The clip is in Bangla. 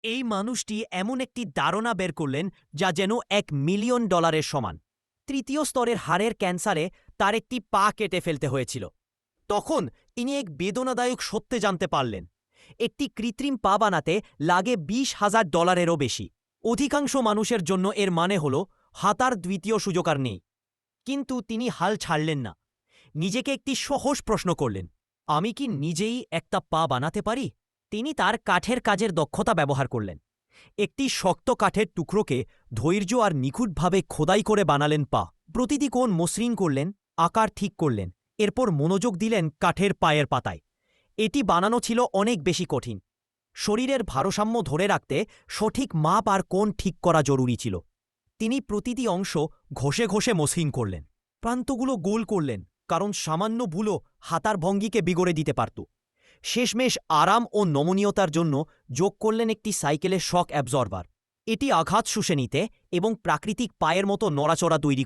এই মানুষটি এমন একটি ধারণা বের করলেন যা যেন $1 মিলিয়ন সমান। তৃতীয় স্তরের হাড়ের ক্যান্সারে তার একটি পা কেটে ফেলতে হয়েছিল। তখন তিনি এক বেদনাদায়ক সত্যে জানতে পারলেন, একটি কৃত্রিম পা বানাতে লাগে $20,000-এরও বেশি। অধিকাংশ মানুষের জন্য এর মানে হল হাঁটার দ্বিতীয় সুযোগ আর নেই। কিন্তু তিনি হাল ছাড়লেন না। নিজেকে একটি সহজ প্রশ্ন করলেন, আমি কি নিজেই একটা পা বানাতে পারি? তিনি তার কাঠের কাজের দক্ষতা ব্যবহার করলেন। একটি শক্ত কাঠের টুকরোকে ধৈর্য আর নিখুঁতভাবে খোদাই করে বানালেন পা। প্রতিটি কোণ মসৃণ করলেন, আকার ঠিক করলেন, এরপর মনোযোগ দিলেন কাঠের পায়ের পাতায়। এটি বানানো ছিল অনেক বেশি কঠিন। শরীরের ভারসাম্য ধরে রাখতে সঠিক মাপ আর কোণ ঠিক করা জরুরি ছিল। তিনি প্রতিটি অংশ ঘষে ঘষে মসৃণ করলেন, প্রান্তগুলো গোল করলেন, কারণ সামান্য ভুলও হাতার ভঙ্গিকে বিগড়ে দিতে পারত। শেষমেশ আরাম ও নমনীয়তার জন্য যোগ করলেন একটি সাইকেলের শক অ্যাবজর্বার। এটি আঘাত শুষে নিতে এবং প্রাকৃতিক পায়ের মতো নড়াচড়া তৈরি